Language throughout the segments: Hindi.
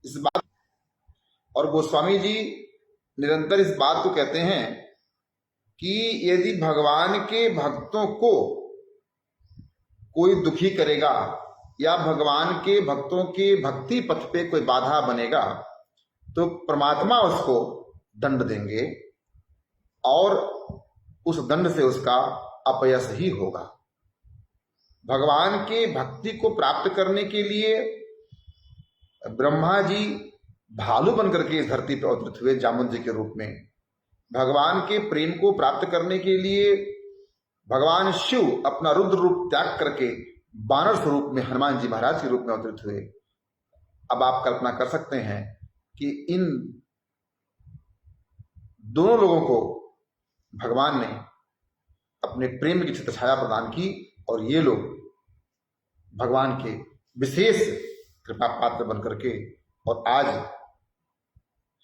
इस बात और गोस्वामी जी निरंतर इस बात को कहते हैं कि यदि भगवान के भक्तों को कोई दुखी करेगा या भगवान के भक्तों के भक्ति पथ पे कोई बाधा बनेगा तो परमात्मा उसको दंड देंगे और उस दंड से उसका अपयश ही होगा। भगवान के भक्ति को प्राप्त करने के लिए ब्रह्मा जी भालू बनकर के इस धरती पर अवतरित हुए जामुन जी के रूप में। भगवान के प्रेम को प्राप्त करने के लिए भगवान शिव अपना रुद्र रूप त्याग करके बानर स्वरूप में हनुमान जी महाराज के रूप में अवतरित हुए। अब आप कल्पना कर सकते हैं कि इन दोनों लोगों को भगवान ने अपने प्रेम की छत्र छाया प्रदान की और ये लोग भगवान के विशेष कृपा पात्र बनकर के और आज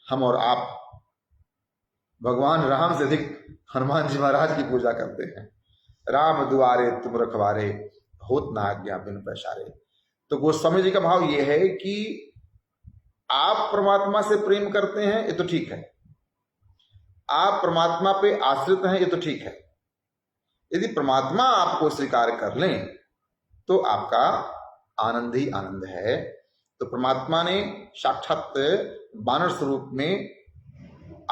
हम और आप भगवान राम से अधिक हनुमान जी महाराज की पूजा करते हैं। राम दुआरे तुम रखवारे, होत ना आज्ञा बिन पैसारे। तो गोस्वामी जी का भाव यह है कि आप परमात्मा से प्रेम करते हैं ये तो ठीक है, आप परमात्मा पे आश्रित हैं ये तो ठीक है। यदि परमात्मा आपको स्वीकार कर लें तो आपका आनंद ही आनंद है। तो परमात्मा ने साक्षात बानर स्वरूप में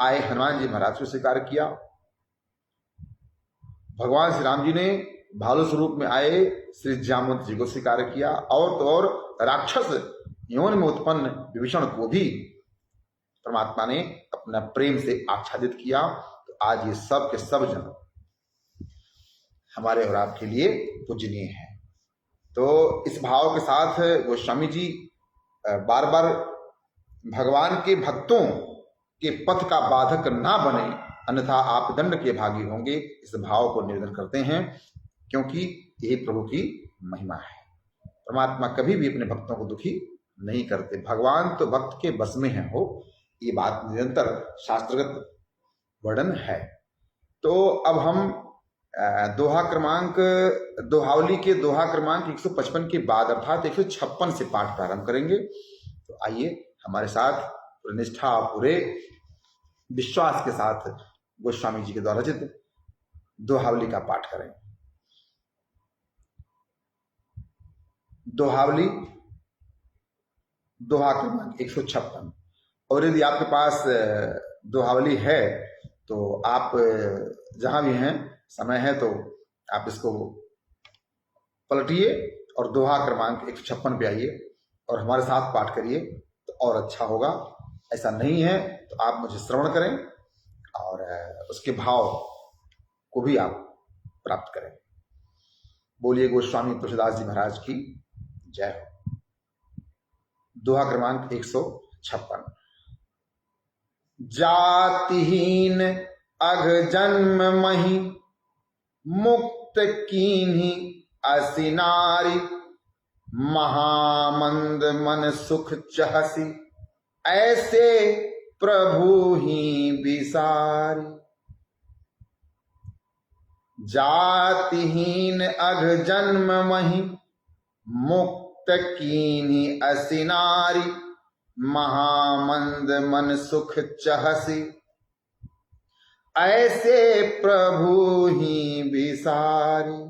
आए हनुमान जी महाराज को स्वीकार किया। भगवान श्री राम जी ने भालू स्वरूप में आए श्री जामुन जी को स्वीकार किया और तो और राक्षस यौन में उत्पन्न विभीषण को भी परमात्मा ने अपना प्रेम से आच्छादित किया। तो आज ये सब के सब जन हमारे और आपके लिए पूजनीय है। तो इस भाव के साथ गोस्वामी जी बार बार भगवान के भक्तों के पथ का बाधक ना बने अन्यथा आप दंड के भागी होंगे, इस भाव को निवेदन करते हैं, क्योंकि यही प्रभु की महिमा है। परमात्मा कभी भी अपने भक्तों को दुखी नहीं करते। भगवान तो भक्त के बस में है हो, ये बात निरंतर शास्त्रगत वर्णन है। तो अब हम दोहा क्रमांक दोहावली के दोहा क्रमांक 155 के बाद अर्थात 156 से पाठ प्रारंभ करेंगे। तो आइए हमारे साथ पूरे निष्ठा पूरे विश्वास के साथ गोस्वामी जी के द्वारा रचित दोहावली का पाठ करें। दोहावली दोहा क्रमांक 156। और यदि आपके पास दोहावली है तो आप जहां भी हैं समय है तो आप इसको पलटिए और दोहा क्रमांक 156 पे आइए और हमारे साथ पाठ करिए तो और अच्छा होगा। ऐसा नहीं है तो आप मुझे श्रवण करें और उसके भाव को भी आप प्राप्त करें। बोलिए गोस्वामी तुलसीदास जी महाराज की जय हो। दोहा क्रमांक 156। जातिहीन अघ जन्म मही, मुक्त कीन्ही असी नारी, महामंद मन सुख चहसी, ऐसे प्रभु ही बिसारी। जातिहीन अघ जन्म मही, मुक्त कीन्ही असी नारी, महामंद मन सुख चहसी, ऐसे प्रभु ही बिसारी।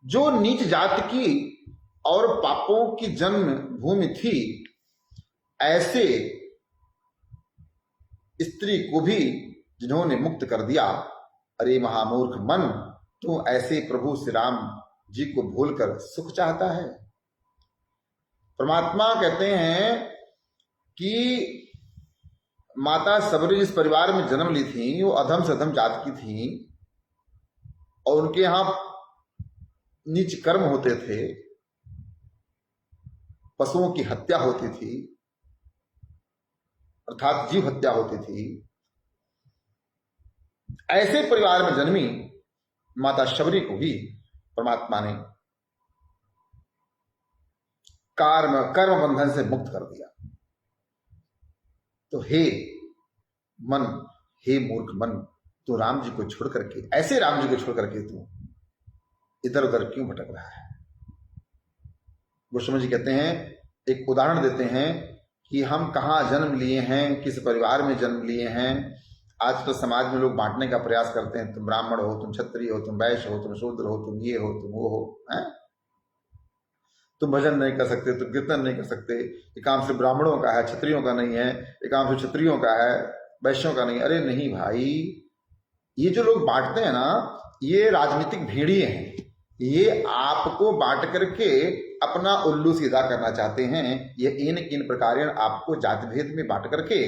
जो नीच जात की और पापों की जन्म भूमि थी, ऐसे स्त्री को भी जिन्होंने मुक्त कर दिया। अरे महामूर्ख मन, तू ऐसे प्रभु श्री राम जी को भूलकर सुख चाहता है। परमात्मा कहते हैं कि माता सबरी जिस परिवार में जन्म ली थी वो अधम से अधम जात की थी और उनके यहां नीच कर्म होते थे, पशुओं की हत्या होती थी अर्थात जीव हत्या होती थी। ऐसे परिवार में जन्मी माता शबरी को भी परमात्मा ने कर्म बंधन से मुक्त कर दिया। तो हे मन, हे मूर्ख मन, तू राम जी को छोड़ करके, ऐसे राम जी को छोड़ करके तू इधर उधर क्यों भटक रहा है। गोस्वामी जी कहते हैं, एक उदाहरण देते हैं कि हम कहाँ जन्म लिए हैं, किस परिवार में जन्म लिए हैं। आज तो समाज में लोग बांटने का प्रयास करते हैं, तुम ब्राह्मण हो, तुम क्षत्रिय हो, तुम वैश्य हो, तुम शूद्र हो, तुम ये हो, तुम वो हो, हैं? तुम भजन नहीं कर सकते, तुम कीर्तन नहीं कर सकते, ये काम सिर्फ ब्राह्मणों का है, क्षत्रियों का नहीं है, ये काम सिर्फ क्षत्रियों का है, वैश्यों का नहीं। अरे नहीं भाई, ये जो लोग बांटते हैं ना, ये राजनीतिक भेड़िए हैं। ये आपको बांट करके अपना उल्लू सीधा करना चाहते हैं। ये इन प्रकार आपको जाति भेद में बांट करके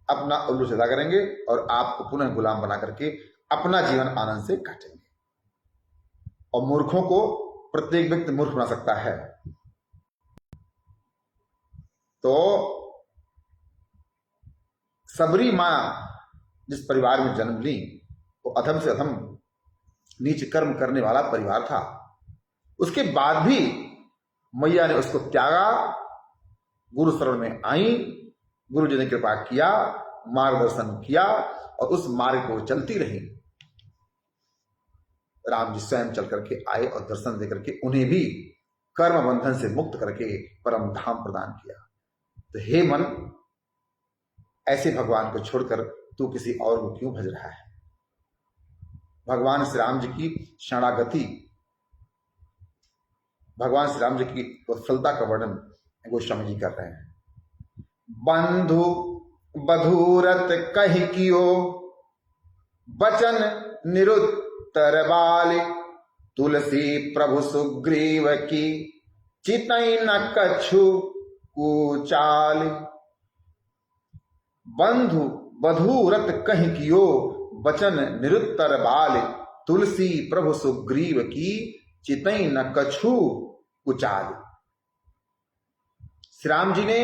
अपना उल्लू सीधा करेंगे और आपको पुनः गुलाम बना करके अपना जीवन आनंद से काटेंगे। और मूर्खों को प्रत्येक व्यक्ति मूर्ख बना सकता है। तो सबरी मां जिस परिवार में जन्म ली वो अधम से अधम नीच कर्म करने वाला परिवार था। उसके बाद भी मैया ने उसको त्यागा, गुरु शरण में आई, गुरु जी ने कृपा किया, मार्गदर्शन किया और उस मार्ग को चलती रही। राम जी स्वयं चल करके आए और दर्शन दे करके उन्हें भी कर्म बंधन से मुक्त करके परम धाम प्रदान किया। तो हे मन, ऐसे भगवान को छोड़कर तू किसी और को क्यों भज रहा है? भगवान श्री राम जी की शरणागति, भगवान श्री राम जी की वत्सलता का वर्णन गोस्वामी जी कर रहे हैं। बंधु बधूरत कहि कियो, बचन निरुत्तर बाल, तुलसी प्रभु सुग्रीव की, चितई न कछु कुचाल। बंधु बधूरत कहि कियो, बचन निरुत्तर बाल, तुलसी प्रभु सुग्रीव की, चितई न कछु कुचाल। श्री राम जी ने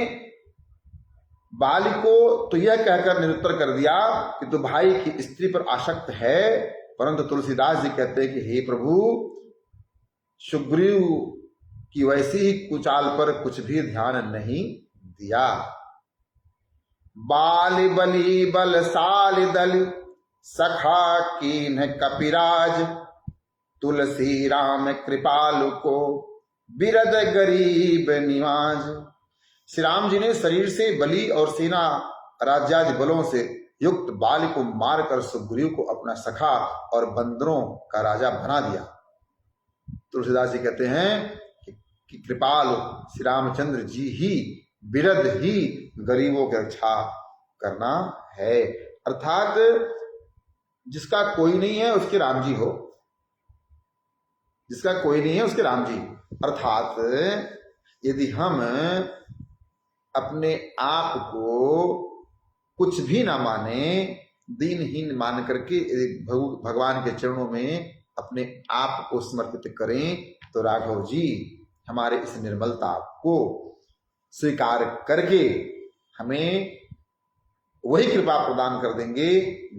बाली को तो यह कहकर निरुत्तर कर दिया कि तू भाई की स्त्री पर आसक्त है, परंतु तुलसीदास जी कहते हैं कि हे प्रभु, सुग्रीव की वैसी ही कुचाल पर कुछ भी ध्यान नहीं दिया। बाल बली बलशाल दल, सखा कीन्ह कपिराज, तुलसी राम कृपालु को, बिरद गरीब निवाज। श्री राम जी ने शरीर से बलि और सेना राज्यादि बलों से युक्त बाल को मारकर सुग्रीव को अपना सखा और बंदरों का राजा बना दिया। तुलसीदास जी कहते हैं कि कृपाल श्री रामचंद्र जी ही, बिरद ही गरीबों की रक्षा करना है। अर्थात जिसका कोई नहीं है उसके राम जी हो, जिसका कोई नहीं है उसके राम जी। अर्थात यदि हम अपने आप को कुछ भी ना माने, दीनहीन मान करके भगवान के चरणों में अपने आप को समर्पित करें, तो राघव जी हमारे इस निर्मलता को स्वीकार करके हमें वही कृपा प्रदान कर देंगे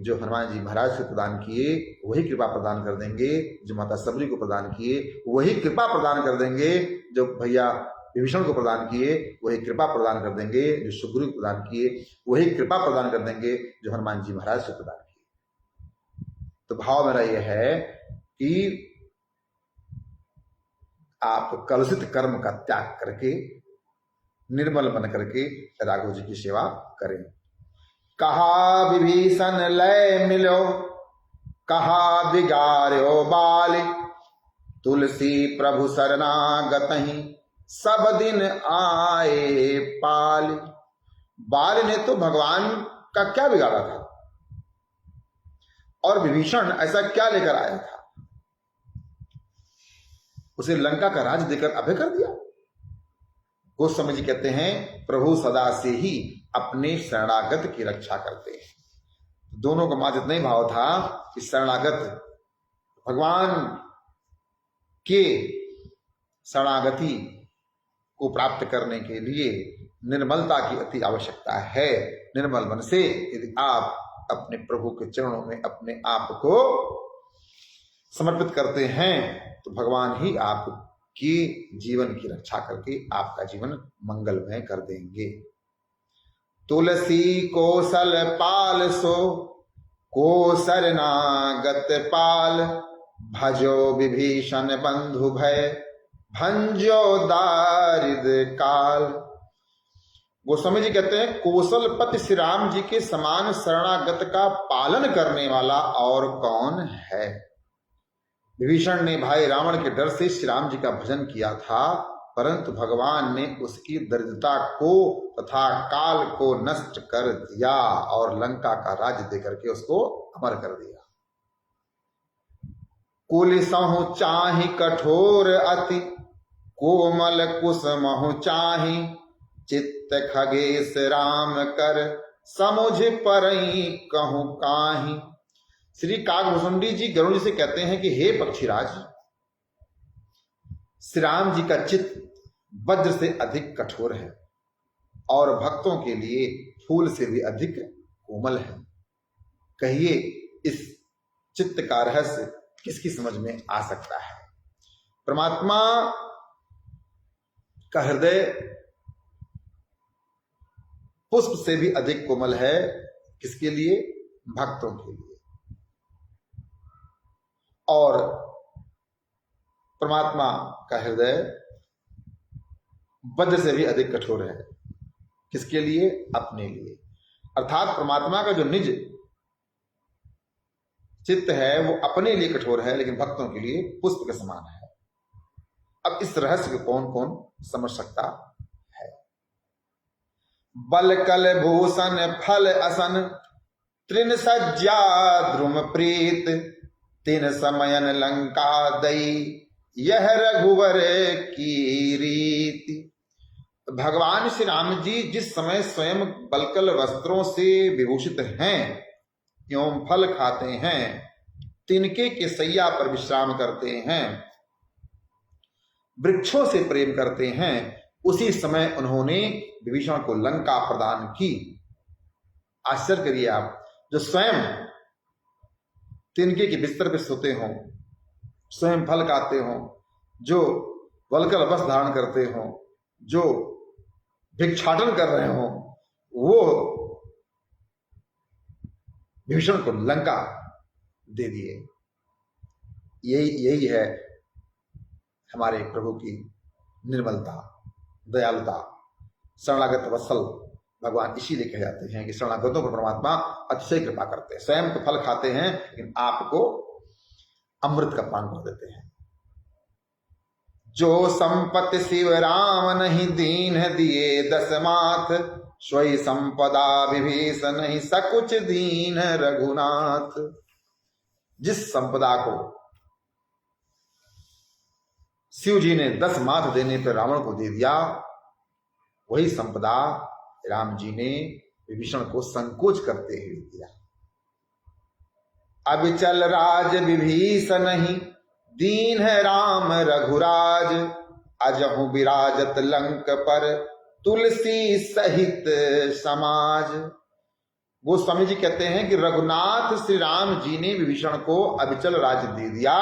जो हनुमान जी महाराज को प्रदान किए, वही कृपा प्रदान कर देंगे जो माता सबरी को प्रदान किए, वही कृपा प्रदान कर देंगे जो भैया विभीषण को प्रदान किए, वही कृपा प्रदान कर देंगे जो सुग्रीव को प्रदान किए, वही कृपा प्रदान कर देंगे जो हनुमान जी महाराज को प्रदान किए। तो भाव मेरा यह है कि आप कलुषित कर्म का त्याग करके निर्मल बन करके राघव जी की सेवा करें। कहा विभीषण लय मिलो, कहा बिगाड़ो बाल, तुलसी प्रभु शरणागतहि, सब दिन आए पाल। बाल ने तो भगवान का क्या बिगाड़ा था और विभीषण ऐसा क्या लेकर आया था? उसे लंका का राज देकर अभय कर दिया। गोस्वामी जी कहते हैं प्रभु सदा से ही अपने शरणागत की रक्षा करते हैं। दोनों का मात्र इतना ही भाव था कि शरणागत भगवान के शरणागति को प्राप्त करने के लिए निर्मलता की अति आवश्यकता है। निर्मल मन से यदि आप अपने प्रभु के चरणों में अपने आप को समर्पित करते हैं तो भगवान ही आपकी जीवन की रक्षा करके आपका जीवन मंगलमय कर देंगे। तुलसी कौशल पाल सो, को शरणागत पाल, भजो विभीषण बंधु भय, भंजो दारिद काल। गोस्वामी जी कहते हैं कौशलपति श्री राम जी के समान शरणागत का पालन करने वाला और कौन है। विभीषण ने भाई रावण के डर से श्री राम जी का भजन किया था, परंतु भगवान ने उसकी दरिद्रता को तथा काल को नष्ट कर दिया और लंका का राज्य देकर के उसको अमर कर दिया। कुलिसहु चाहि कठोर अति, कोमल कुसमहु चाहि, चित्त खगेश राम कर, समुझ परई कहूं काहि। श्री काकभूषुंडी जी गरुड़ जी से कहते हैं कि हे पक्षीराज, श्री राम जी का चित्त वज्र से अधिक कठोर है और भक्तों के लिए फूल से भी अधिक कोमल है। कहिए इस चित्त का रहस्य किसकी समझ में आ सकता है। परमात्मा का हृदय पुष्प से भी अधिक कोमल है। किसके लिए? भक्तों के लिए। और परमात्मा का हृदय वज्र से भी अधिक कठोर है। किसके लिए? अपने लिए। अर्थात परमात्मा का जो निज चित्त है वो अपने लिए कठोर है, लेकिन भक्तों के लिए पुष्प के समान है। अब इस रहस्य को कौन कौन समझ सकता है। बल कल भूषण फल असन, तृण सज्जा द्रुम प्रीत, तीन समयन लंका दई, यह रघुवर की रीति। भगवान श्री राम जी जिस समय स्वयं बलकल वस्त्रों से विभूषित हैं एवं फल खाते हैं, तिनके के सैया पर विश्राम करते हैं, वृक्षों से प्रेम करते हैं, उसी समय उन्होंने विभीषण को लंका प्रदान की। आश्चर्य करिए आप, जो स्वयं तिनके के बिस्तर पर सोते हों, स्वयं फल खाते हों, जो वल्कल वस्त्र धारण करते हों, जो भिक्षाटन कर रहे हों, वो विभीषण को लंका दे दिए। यही है हमारे प्रभु की निर्मलता, दयालुता, शरणागत वत्सल भगवान। इसीलिए कहे जाते हैं कि शरणागतों पर परमात्मा अतिशय कृपा करते हैं। स्वयं तो फल खाते हैं, लेकिन आपको अमृत का पान कर देते हैं। जो संपत्ति शिव राम नहीं दीन दिए दस माथ, स्वई संपदा विभीषण नहीं सकुच दीन रघुनाथ। जिस संपदा को शिव जी ने 10 माथ देने पर रावण को दे दिया, वही संपदा राम जी ने विभीषण को संकोच करते हुए दिया। अविचल राज विभीषण नहीं, दीन है राम रघुराज, अजहु विराजत लंक पर, तुलसी सहित समाज। गोस्वामी जी कहते हैं कि रघुनाथ श्री राम जी ने विभीषण को अविचल राज्य दे दिया,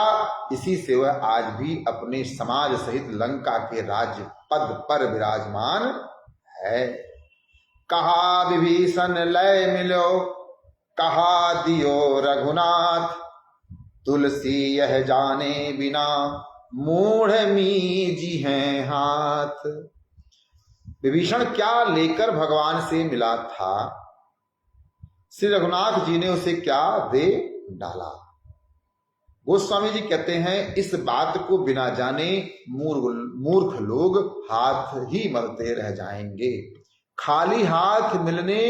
इसी से वह आज भी अपने समाज सहित लंका के राज्य पद पर विराजमान है। कहा विभीषण लय मिलो, कहा दियो रघुनाथ, तुलसी यह जाने बिना, मूढ़ मीजी हैं हाथ। विभीषण क्या लेकर भगवान से मिला था, श्री रघुनाथ जी ने उसे क्या दे डाला। गोस्वामी जी कहते हैं इस बात को बिना जाने मूर्ख लोग हाथ ही मलते रह जाएंगे। खाली हाथ मिलने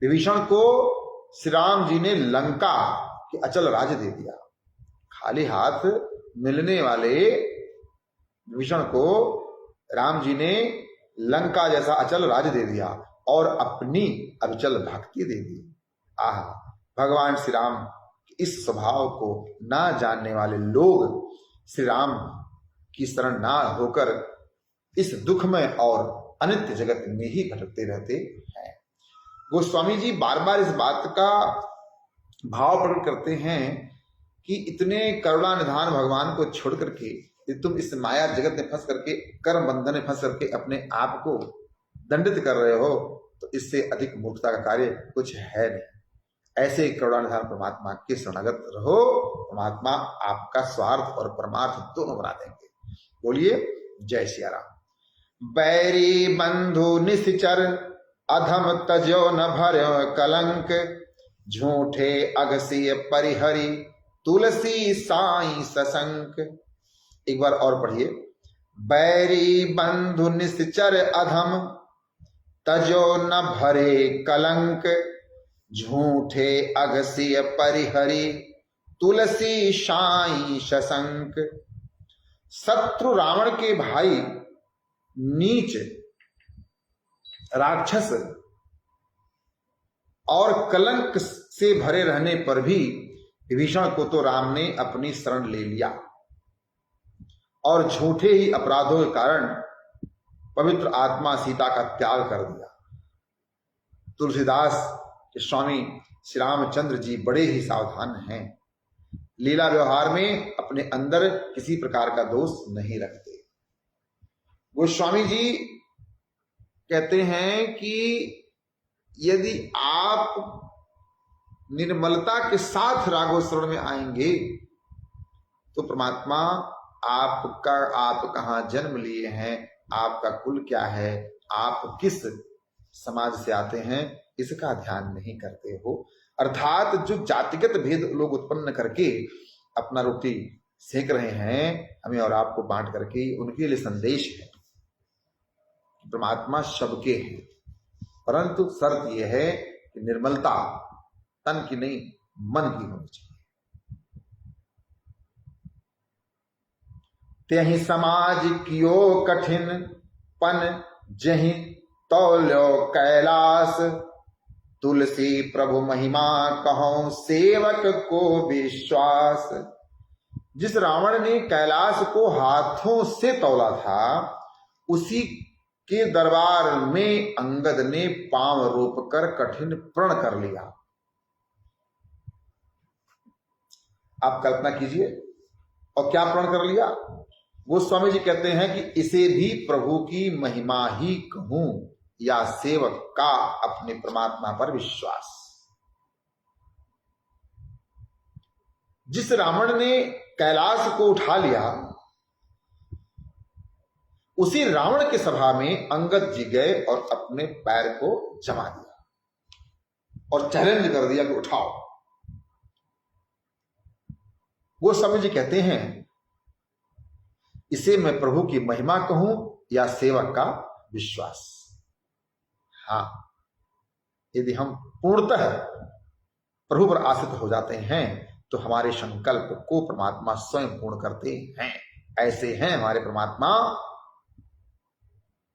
विभीषण को श्री राम जी ने लंका के अचल राज्य दे दिया। खाली हाथ मिलने वाले विभीषण को राम जी ने लंका जैसा अचल राज्य दे दिया और अपनी अविचल भक्ति दे दी। आह, भगवान श्री राम इस स्वभाव को ना जानने वाले लोग श्री राम की शरण ना होकर इस दुखमय और अनित्य जगत में ही भटकते रहते हैं। गोस्वामी जी बार बार इस बात का भाव प्रकट करते हैं कि इतने करुणा निधान भगवान को छोड़ करके तुम इस माया जगत में फंस करके, कर्म बंधन में फंस करके अपने आप को दंडित कर रहे हो, तो इससे अधिक मूर्खता का कार्य कुछ है नहीं। ऐसे करुणा निधान परमात्मा के शरणागत रहो, परमात्मा आपका स्वार्थ और परमार्थ दोनों बना देंगे। बोलिए जय सिया राम। बैरी बंधु निश्चर अधम तजो न भर्यो कलंक, झूठे अगसिय परिहरि तुलसी साई सशंक। एक बार और पढ़िए। बैरी बंधु निश्चर अधम तजो न भरे कलंक, झूठे अगसिय परिहरि तुलसी साई सशंक। शत्रु रावण के भाई नीच राक्षस और कलंक से भरे रहने पर भी विभीषण को तो राम ने अपनी शरण ले लिया और झूठे ही अपराधों के कारण पवित्र आत्मा सीता का त्याग कर दिया। तुलसीदास के स्वामी श्री रामचंद्र जी बड़े ही सावधान हैं, लीला व्यवहार में अपने अंदर किसी प्रकार का दोष नहीं रखते। गोस्वामी जी कहते हैं कि यदि आप निर्मलता के साथ राघव शरण में आएंगे तो परमात्मा आप कहाँ जन्म लिए हैं, आपका कुल क्या है, आप किस समाज से आते हैं, इसका ध्यान नहीं करते हो। अर्थात जो जातिगत भेद लोग उत्पन्न करके अपना रोटी सेक रहे हैं हमें और आपको बांट करके, उनके लिए संदेश है परमात्मा सबके हैं, परंतु शर्त यह है कि निर्मलता तन की नहीं मन की होनी चाहिए। त्यहि समाज कियो कठिन पन जहि तौल्यो कैलाश, तुलसी प्रभु महिमा कहो सेवक को विश्वास। जिस रावण ने कैलाश को हाथों से तौला था उसी के दरबार में अंगद ने पांव रोपकर कठिन प्रण कर लिया। आप कल्पना कीजिए, और क्या प्रण कर लिया। गोस्वामी जी कहते हैं कि इसे भी प्रभु की महिमा ही कहूं या सेवक का अपने परमात्मा पर विश्वास। जिस रावण ने कैलाश को उठा लिया उसी रावण के सभा में अंगद जी गए और अपने पैर को जमा दिया और चैलेंज कर दिया कि उठाओ। वो स्वामी जी कहते हैं इसे मैं प्रभु की महिमा कहूं या सेवक का विश्वास। हाँ, यदि हम पूर्णतः प्रभु पर आश्रित हो जाते हैं तो हमारे संकल्प को परमात्मा स्वयं पूर्ण करते हैं। ऐसे हैं हमारे परमात्मा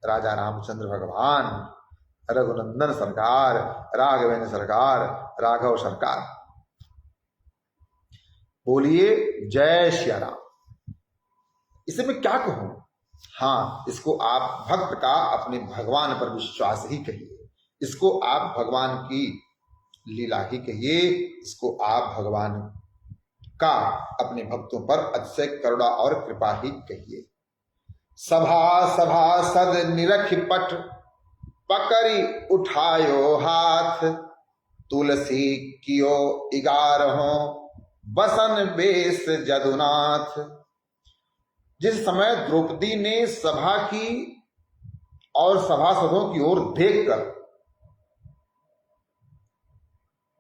राजा रामचंद्र भगवान, रघुनंदन सरकार, राघवेंद्र सरकार, राघव सरकार। बोलिए जय श्री राम। इसे मैं क्या कहूं। हाँ, इसको आप भक्त का अपने भगवान पर विश्वास ही कहिए, इसको आप भगवान की लीला ही कहिए, इसको आप भगवान का अपने भक्तों पर अतिशय करुणा और कृपा ही कहिए। सभा सद निरखि पट पकड़ी उठायो हाथ, तुलसी कियो 11 बसन बेस जदुनाथ। जिस समय द्रौपदी ने सभा की और सभासदों की ओर देखकर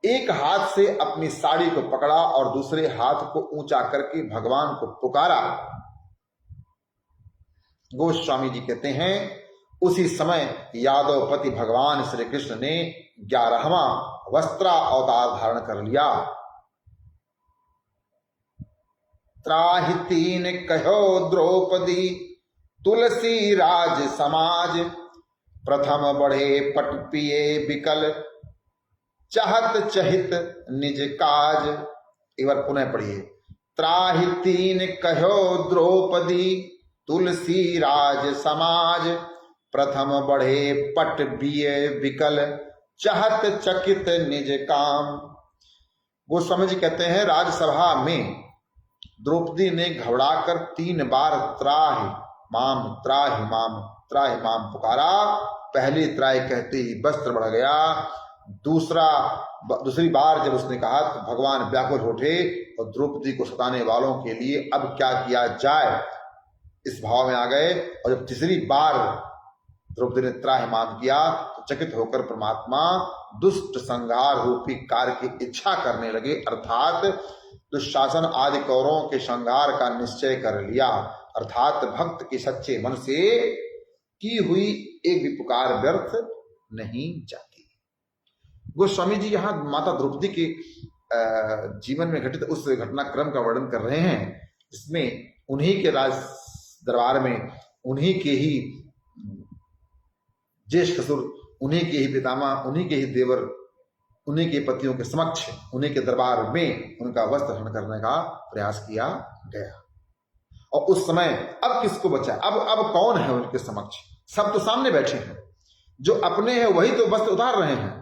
एक हाथ से अपनी साड़ी को पकड़ा और दूसरे हाथ को ऊंचा करके भगवान को पुकारा, गोस्वामी जी कहते हैं उसी समय यादवपति भगवान श्री कृष्ण ने 11वां वस्त्रा अवतार धारण कर लिया। त्राहि तीन कहो द्रौपदी तुलसी राज समाज, प्रथम बढ़े पट पिए बिकल चाहत चहित निज काज। एक बार पुनः पढ़िए। त्राहि तीन कहो द्रौपदी तुलसी राज समाज, प्रथम बढ़े पट बिए बिकल चाहत चकित निज काम। वो समझ कहते हैं राजसभा में द्रौपदी ने घबराकर 3 बार त्राहि माम त्राहि माम त्राहि माम पुकारा। पहली त्राहि कहते ही वस्त्र बढ़ गया। दूसरी बार जब उसने कहा तो भगवान व्याकुल उठे और द्रौपदी को सताने वालों के लिए अब क्या किया जाए। इस भाव में आ गए। और जब तीसरी बार द्रौपदी ने त्राहिमाम किया तो चकित होकर परमात्मा दुष्ट संहार रूपी कार्य की इच्छा करने लगे, अर्थात दुशासन आदि कौरवों के संहार का निश्चय कर लिया। अर्थात भक्त के सच्चे मन से की हुई एक भी पुकार व्यर्थ नहीं जाती। गोस्वामी जी यहाँ माता द्रौपदी के जीवन में घटित उस घटनाक्रम का वर्णन कर रहे हैं, इसमें उन्हीं के राज दरबार में उन्हीं के ही ज्येष्ठ ससुर, उन्हीं के ही पितामह, उन्हीं के ही देवर, उन्हीं के पतियों के समक्ष, उन्हीं के दरबार में उनका वस्त्र हरण करने का प्रयास किया गया। और उस समय अब किसको बचा? अब कौन है उनके समक्ष? सब तो सामने बैठे हैं, जो अपने हैं वही तो वस्त्र उतार रहे हैं।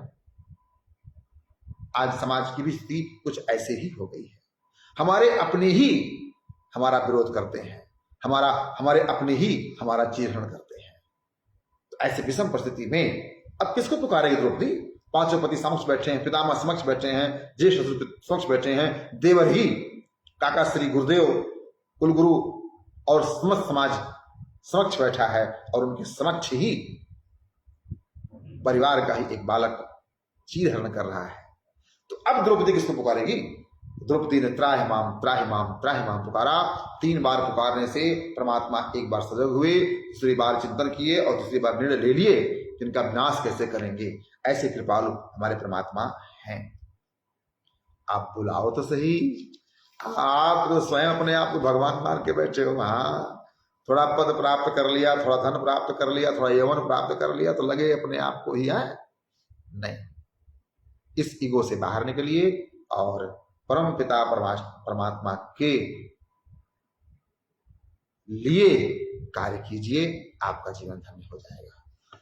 आज समाज की भी स्थिति कुछ ऐसे ही हो गई है। हमारे अपने ही हमारा विरोध करते हैं, हमारे अपने ही हमारा चीरहरण करते हैं। तो ऐसे विषम परिस्थिति में अब किसको पुकारेगी द्रौपदी? पांचों पति समक्ष बैठे हैं, पितामह समक्ष बैठे हैं, ज्येष्ठ समक्ष बैठे हैं, देवर ही, काका श्री गुरुदेव, कुलगुरु और समस्त समाज समक्ष बैठा है, और उनके समक्ष ही परिवार का ही एक बालक चीरहरण कर रहा है। तो अब द्रौपदी किसको पुकारेगी? द्रौपदी ने त्राहिमाम त्राहिमाम त्राहिमाम पुकारा। 3 बार पुकारने से परमात्मा एक बार सजग हुए, दूसरी बार चिंतन किए और तीसरी बार निर्णय ले लिए कि इनका विनाश कैसे करेंगे। ऐसे कृपालु हमारे परमात्मा हैं। आप बुलाओ तो सही, आप तो स्वयं अपने आप को भगवान मान के बैठे हो। हाँ, थोड़ा पद प्राप्त कर लिया, थोड़ा धन प्राप्त कर लिया, थोड़ा यौवन प्राप्त कर लिया तो लगे अपने आप को ही है। नहीं, इस ईगो से बाहर निकलिए और परम पिता परमात्मा के लिए कार्य कीजिए, आपका जीवन धन्य हो जाएगा।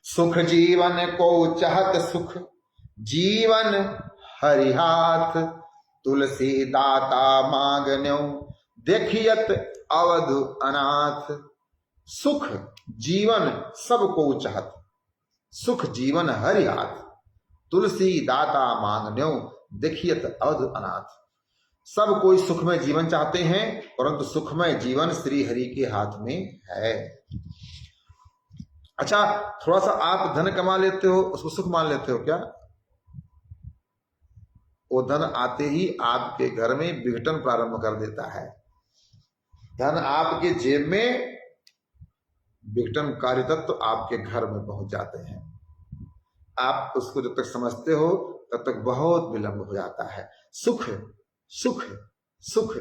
सुख जीवन को चाहत सुख जीवन हरि हाथ, तुलसी दाता मांगन्यो देखियत अवध अनाथ। सुख जीवन सबको चाहत, सुख जीवन हरि हाथ, तुलसी दाता मांगन्यो देखियत अवध अनाथ। सब कोई सुखमय जीवन चाहते हैं, परंतु सुखमय जीवन श्री हरि के हाथ में है। अच्छा, थोड़ा सा आप धन कमा लेते हो, उसको सुख मान लेते हो क्या? वो धन आते ही आपके घर में विघटन प्रारंभ कर देता है। धन आपके जेब में, विघटनकारी तत्व तो आपके घर में पहुंच जाते हैं। आप उसको जब तक समझते हो तब तक बहुत विलंब हो जाता है। सुख सुख सुख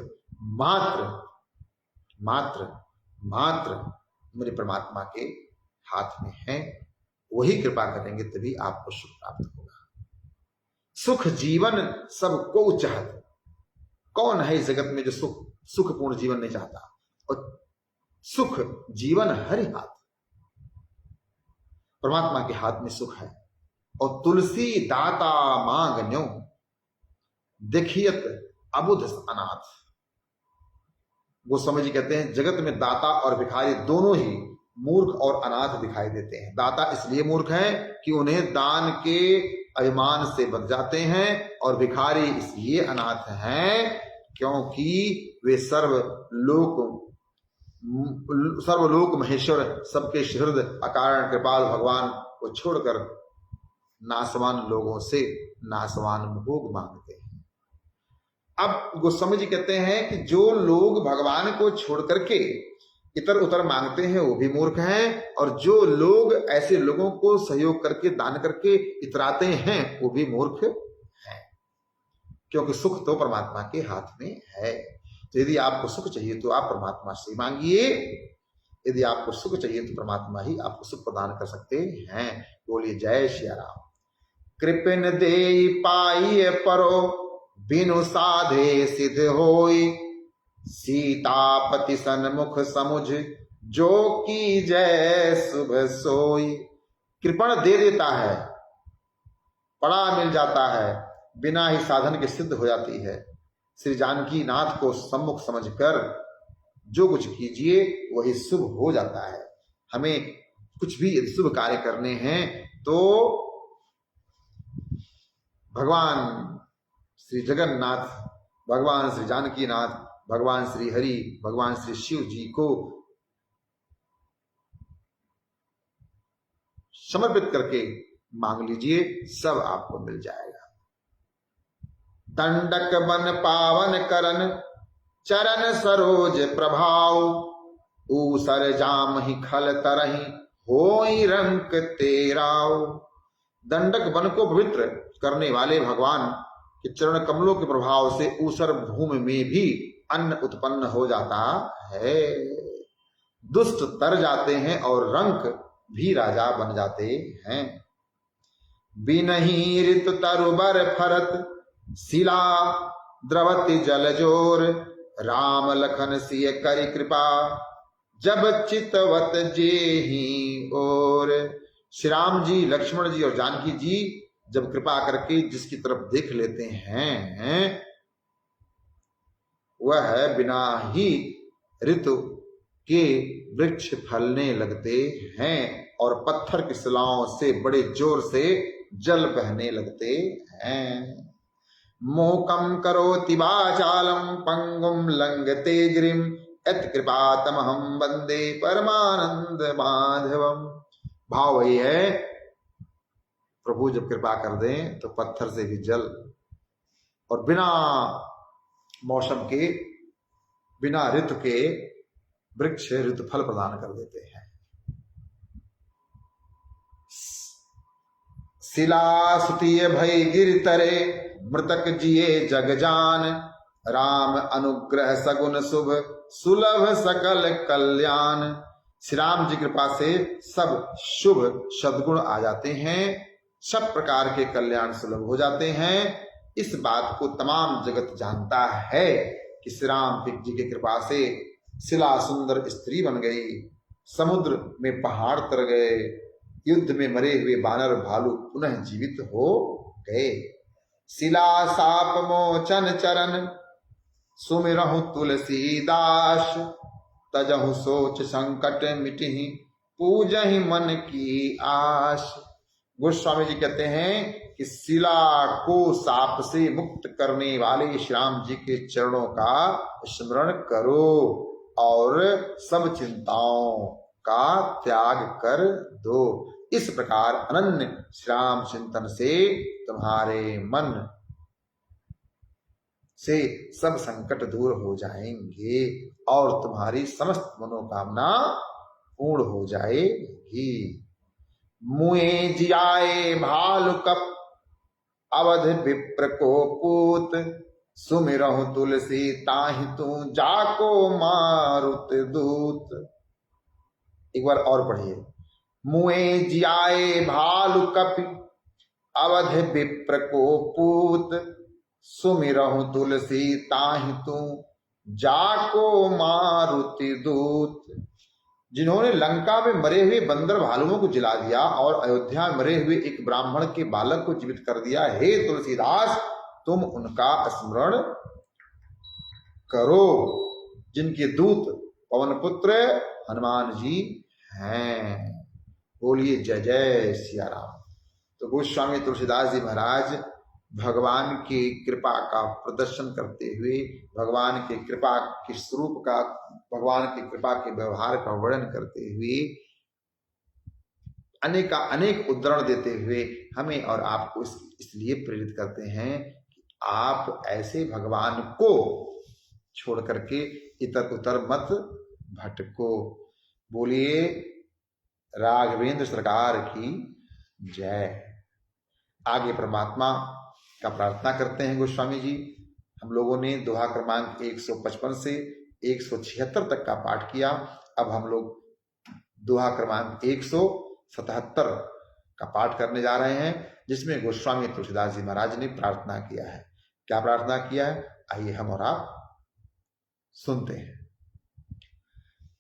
मात्र मात्र मात्र मेरे परमात्मा के हाथ में है। वही कृपा करेंगे तभी आपको सुख प्राप्त होगा। सुख जीवन सबको चाहते। कौन है इस जगत में जो सुखपूर्ण जीवन नहीं चाहता? और सुख जीवन हरि हाथ, परमात्मा के हाथ में सुख है। और तुलसी दाता मांगन्यो देखियत अबुध अनाथ। गोस्वामी जी कहते हैं जगत में दाता और भिखारी दोनों ही मूर्ख और अनाथ दिखाई देते हैं। दाता इसलिए मूर्ख हैं कि उन्हें दान के अभिमान से बच जाते हैं, और भिखारी इसलिए अनाथ हैं क्योंकि वे सर्वलोक महेश्वर, सबके हृदय अकारण कृपाल भगवान को छोड़कर नासवान लोगों से नासवान भोग मांगते हैं। अब गोस्वामी जी कहते हैं कि जो लोग भगवान को छोड़ करके इतर उतर मांगते हैं वो भी मूर्ख हैं, और जो लोग ऐसे लोगों को सहयोग करके दान करके इतराते हैं वो भी मूर्ख हैं, क्योंकि सुख तो परमात्मा के हाथ में है। तो यदि आपको सुख चाहिए तो आप परमात्मा से मांगिए। यदि आपको सुख चाहिए तो परमात्मा ही आपको सुख प्रदान कर सकते हैं। बोलिए जय श्री राम। कृपन दे पाइए परो बिनु साधे सिद्ध होई, सीतापति सन्मुख समुझ जो की जय सुबह सोई। कृपण दे देता है, पड़ा मिल जाता है, बिना ही साधन के सिद्ध हो जाती है। श्री जानकी नाथ को सम्मुख समझकर जो कुछ कीजिए वही शुभ हो जाता है। हमें कुछ भी यदि शुभ कार्य करने हैं तो भगवान श्री जगन्नाथ, भगवान श्री जानकी नाथ, भगवान श्री हरि, भगवान श्री शिव जी को समर्पित करके मांग लीजिए, सब आपको मिल जाएगा। दंडक बन पावन करन चरण सरोज प्रभाव, ऊसर जाम ही खल तरही होई रंक तेराव। दंडक वन को पवित्र करने वाले भगवान के चरण कमलों के प्रभाव से ऊसर भूमि में भी अन्न उत्पन्न हो जाता है, दुष्ट तर जाते हैं और रंक भी राजा बन जाते हैं। बिनही ऋतु तरुबर फरत शिला द्रवति जलजोर, राम लखन सिय करि कृपा जब चितवत जेहि ओर। श्री राम जी, लक्ष्मण जी और जानकी जी जब कृपा करके जिसकी तरफ देख लेते हैं वह बिना ही ऋतु के वृक्ष फलने लगते हैं और पत्थर की शिलाओं से बड़े जोर से जल बहने लगते हैं। मोकम करोति वाचालम पंगुम लंघते गिरिम यत् कृपातमहं वंदे परमानंद माधवम। भाव वही है, प्रभु जब कृपा कर दें तो पत्थर से भी जल और बिना मौसम के, बिना ऋतु के वृक्ष ऋतु फल प्रदान कर देते हैं। शिला सुतीय भय गिर तरे मृतक जिए जग जान, राम अनुग्रह सगुन शुभ सुलभ सकल कल्याण। श्री राम जी कृपा से सब शुभ सद्गुण आ जाते हैं, सब प्रकार के कल्याण सुलभ हो जाते हैं। इस बात को तमाम जगत जानता है कि श्री राम जी की कृपा से शिला सुंदर स्त्री बन गई, समुद्र में पहाड़ तर गए, युद्ध में मरे हुए बानर भालू पुनः जीवित हो गए। शिला साप मोचन चरण सुमिरहु तुलसीदास, तजहु सोच संकट मिटहि पूजहि मन की आश। गोस्वामी जी कहते हैं कि शिला को साप से मुक्त करने वाले श्री राम जी के चरणों का स्मरण करो और सब चिंताओं का त्याग कर दो। इस प्रकार अनन्य श्री राम चिंतन से तुम्हारे मन से सब संकट दूर हो जाएंगे और तुम्हारी समस्त मनोकामना पूर्ण हो जाएगी। मुए जियाए भालु कप अवध विप्र को पूत, सुमिरहु तुलसी ताहि तू जाको मारुत दूत। एक बार और पढ़िए। मुए जियाए भालु कप अवध विप्र को पूत, सुमिरहु तुलसी ताहि तू जाको मारुति दूत। जिन्होंने लंका में मरे हुए बंदर भालुओं को जिला दिया और अयोध्या में मरे हुए एक ब्राह्मण के बालक को जीवित कर दिया, हे तुलसीदास तुम उनका स्मरण करो जिनके दूत पवन पुत्र हनुमान जी हैं। बोलिए जय जय सिया राम। तो गोस्वामी तुलसीदास जी महाराज भगवान की कृपा का प्रदर्शन करते हुए, भगवान की कृपा के स्वरूप का, भगवान की कृपा के व्यवहार का वर्णन करते हुए अनेक उदाहरण देते हुए हमें और आपको इसलिए प्रेरित करते हैं कि आप ऐसे भगवान को छोड़ करके इतर उतर मत भटको। बोलिए राघवेंद्र सरकार की जय। आगे परमात्मा का प्रार्थना करते हैं गोस्वामी जी। हम लोगों ने दोहा क्रमांक 155 से 176 तक का पाठ किया। अब हम लोग दोहा क्रमांक 177 का पाठ करने जा रहे हैं, जिसमें गोस्वामी तुलसीदास जी महाराज ने प्रार्थना किया है। क्या प्रार्थना किया है, आइए हम और आप सुनते हैं।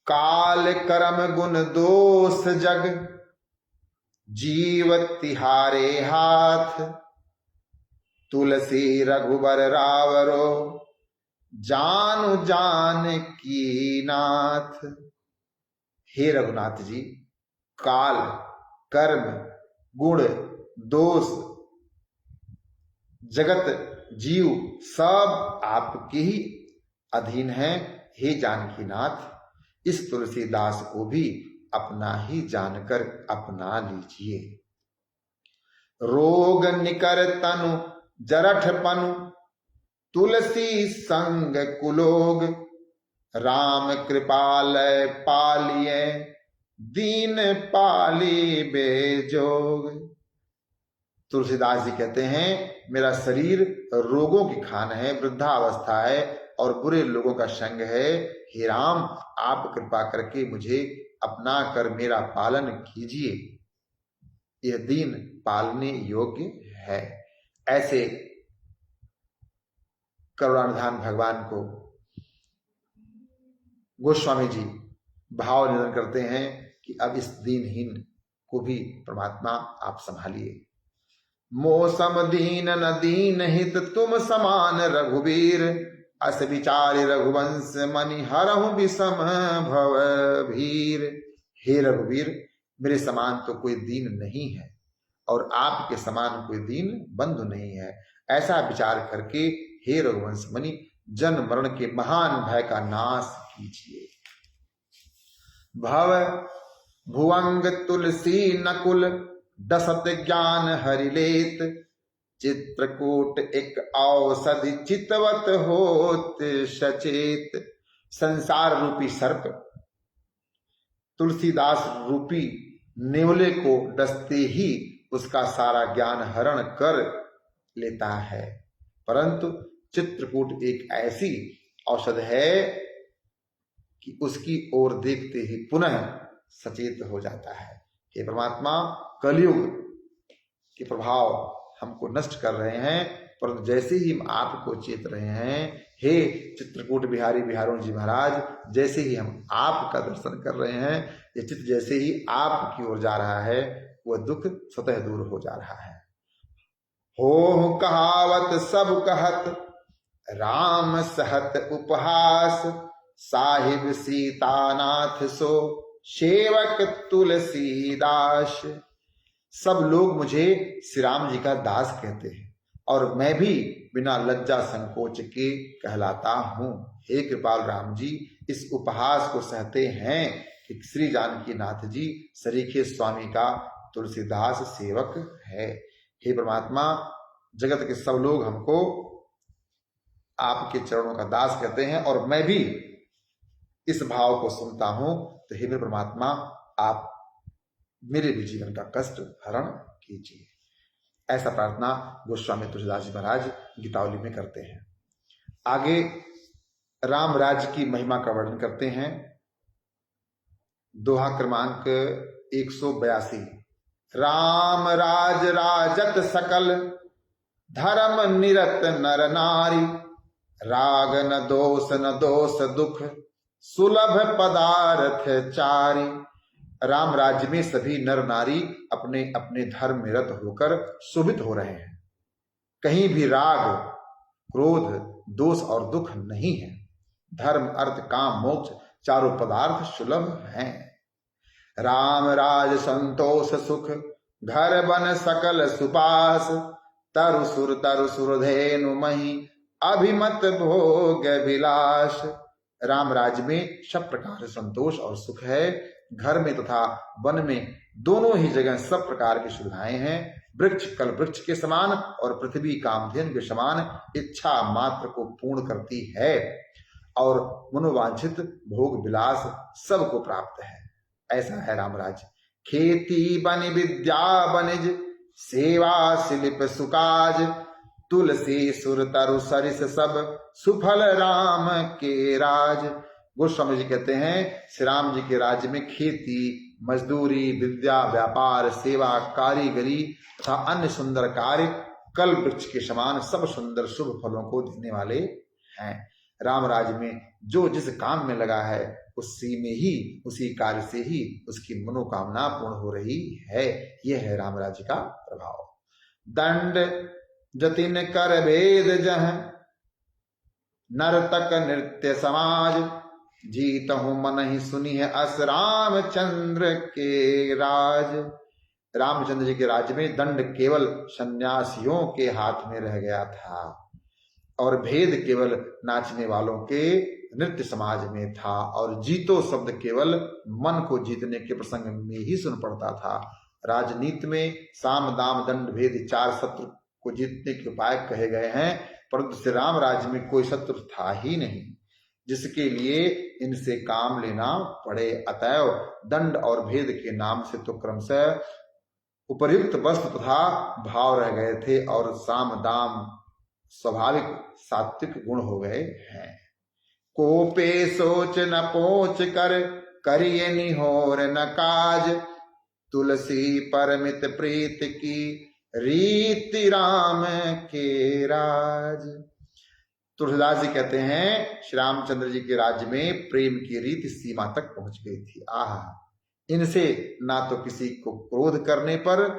काल कर्म गुण दोष जग जीव तिहारे हाथ, तुलसी रघुबर रावरो जानु जान की नाथ। हे रघुनाथ जी, काल कर्म गुण दोष जगत जीव सब आपके ही अधीन हैं। हे जानकी नाथ, इस तुलसीदास को भी अपना ही जानकर अपना लीजिए। रोग निकर तनु जरठ पनु, तुलसी संग कुलोग, राम कृपालय पालिए, दीन पाली बेजोग। तुलसीदास जी कहते हैं मेरा शरीर रोगों की खान है, वृद्धावस्था है और बुरे लोगों का संग है। हे राम, आप कृपा करके मुझे अपना कर मेरा पालन कीजिए, यह दीन पालने योग्य है। ऐसे करुणानिधान भगवान को गोस्वामी जी भाव निवेदन करते हैं कि अब इस दीनहीन को भी परमात्मा आप संभालिए। मौसम दीन न दीन हित तुम समान रघुवीर, अस विचार रघुवंश मनि हरहु विषम भव भीर। हे रघुवीर, मेरे समान तो कोई दीन नहीं है और आपके समान कोई दीन बंधु नहीं है। ऐसा विचार करके हे रघुवंश मनि जन्म मरण के महान भय का नाश कीजिए। भव भुवंग तुलसी नकुल, दसत ज्ञान हरिलेत, चित्रकूट एक औषधि चितवत होत सचेत। संसार रूपी सर्प तुलसीदास रूपी नेवले को डसते ही उसका सारा ज्ञान हरण कर लेता है, परंतु चित्रकूट एक ऐसी औषध है कि उसकी ओर देखते ही पुनः सचेत हो जाता है। हे परमात्मा, कलयुग के प्रभाव हमको नष्ट कर रहे हैं, परंतु जैसे ही हम आपको चेत रहे हैं, हे चित्रकूट बिहारी बिहारों जी महाराज, जैसे ही हम आपका दर्शन कर रहे हैं, ये चित्त जैसे ही आपकी ओर जा रहा है, वह दुख स्वतः दूर हो जा रहा है। हो कहावत सब कहत, राम सहत उपहास, साहिब सीतानाथ सो सेवक तुलसीदास। सब लोग मुझे श्री राम जी का दास कहते हैं और मैं भी बिना लज्जा संकोच के कहलाता हूं। हे कृपाल राम जी, इस उपहास को सहते हैं कि श्री जानकी नाथ जी सरीखे स्वामी का तुलसीदास सेवक है। हे परमात्मा, जगत के सब लोग हमको आपके चरणों का दास कहते हैं और मैं भी इस भाव को सुनता हूं, तो हे मेरे परमात्मा, आप मेरे भी जीवन का कष्ट हरण कीजिए। ऐसा प्रार्थना गोस्वामी तुलसीदास जी महाराज गीतावली में करते हैं। आगे राम राज्य की महिमा का वर्णन करते हैं। दोहा क्रमांक 182। राम राज राजत सकल, धर्म निरत नर नारी, राग न दोष दुख, सुलभ पदार्थ चारी। राम राज्य में सभी नर नारी अपने अपने धर्म में रत होकर शोभित हो रहे हैं। कहीं भी राग, क्रोध, दोष और दुख नहीं है। धर्म, अर्थ, काम, मोक्ष चारों पदार्थ सुलभ हैं। राम राज संतोष सुख, घर बन सकल सुपास, तरु सुर धेनु मही, अभिमत भोग विलास। राम राज्य में सब प्रकार से संतोष और सुख है। घर में तथा वन में दोनों ही जगह सब प्रकार की सुविधाएं हैं। वृक्ष कल वृक्ष के समान और पृथ्वी कामधेनु के समान इच्छा मात्र को पूर्ण करती है और मनोवांछित भोग विलास सबको प्राप्त है। ऐसा है राम राज्य। खेती बनि विद्या बनिज, सेवा शिल्प सुकाज, तुलसी सुर तरु सरिस सब, सुफल राम के राज। गोस्वामी जी कहते हैं श्री राम जी के राज्य में खेती, मजदूरी, विद्या, व्यापार, सेवा, कारीगरी तथा अन्य सुंदर कार्य कल वृक्ष के समान सब सुंदर शुभ फलों को देने वाले हैं। राम राज्य में जो जिस काम में लगा है उसी में ही, उसी कार्य से ही उसकी मनोकामना पूर्ण हो रही है। यह है राम राज्य का प्रभाव। दंड जतिन कर भेद जह, नर्तक नृत्य समाज, जीत हूं मन ही सुनी है अस रामचंद्र के राज। रामचंद्र जी के राज्य में दंड केवल सन्यासियों के हाथ में रह गया था और भेद केवल नाचने वालों के नृत्य समाज में था और जीतो शब्द केवल मन को जीतने के प्रसंग में ही सुन पड़ता था। राजनीति में साम दाम दंड भेद 4 शत्रु को जीतने के उपाय कहे गए हैं, परंतु श्री राम राज्य में कोई शत्रु था ही नहीं जिसके लिए इनसे काम लेना पड़े। अतएव दंड और भेद के नाम से तो क्रमशः उपर्युक्त वस्तु तथा भाव रह गए थे और साम दाम स्वाभाविक सात्विक गुण हो गए हैं। कोपे सोच न पोच कर करिए निहोर न काज, तुलसी परमित प्रीत की रीति राम के राज। तुलसीदास जी कहते हैं श्री रामचंद्र जी के राज्य में प्रेम की रीति सीमा तक पहुंच गई थी। आह, इनसे ना तो किसी को क्रोध करने पर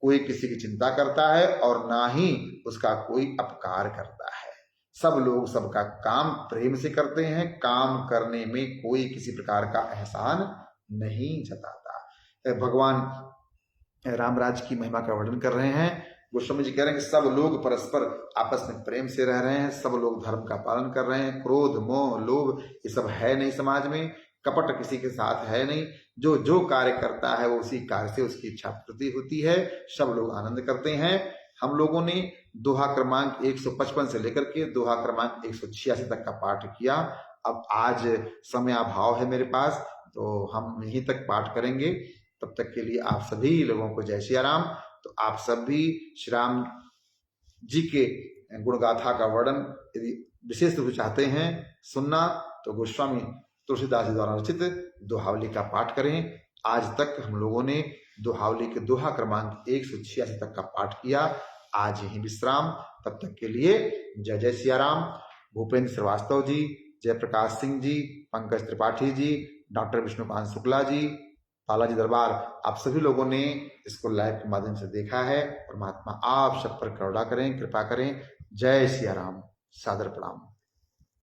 कोई किसी की चिंता करता है और ना ही उसका कोई अपकार करता है। सब लोग सबका काम प्रेम से करते हैं, काम करने में कोई किसी प्रकार का एहसान नहीं जताता। भगवान रामराज की महिमा का वर्णन कर रहे हैं। गोस्वामी जी कह रहे हैं कि सब लोग परस्पर आपस में प्रेम से रह रहे हैं, सब लोग धर्म का पालन कर रहे हैं, क्रोध मोह लोभ ये सब है नहीं समाज में, कपट किसी के साथ है नहीं, जो जो कार्य करता है वो उसी कार्य से उसकी इच्छा पूर्ति होती है, सब लोग आनंद करते हैं। हम लोगों ने दोहा क्रमांक 155 से लेकर के दोहा क्रमांक 186 तक का पाठ किया। अब आज समय अभाव है मेरे पास, तो हम यहीं तक पाठ करेंगे। तब तक के लिए आप सभी लोगों को जय सिया राम। तो आप सब भी श्री राम जी के गुणगाथा का वर्णन यदि विशेष रूप से चाहते हैं सुनना तो गोस्वामी तुलसीदास जी द्वारा रचित दोहावली का पाठ करें। आज तक हम लोगों ने दोहावली के दोहा क्रमांक 186 तक का पाठ किया। आज यही विश्राम। तब तक के लिए जय जय सिया राम। भूपेंद्र श्रीवास्तव जी, जयप्रकाश सिंह जी, पंकज त्रिपाठी जी, डॉक्टर विष्णुकांत शुक्ला जी, बालाजी दरबार, आप सभी लोगों ने इसको लाइव के माध्यम से देखा है। परमात्मा आप सब पर करुणा करें, कृपा करें। जय सिया राम। सादर प्रणाम।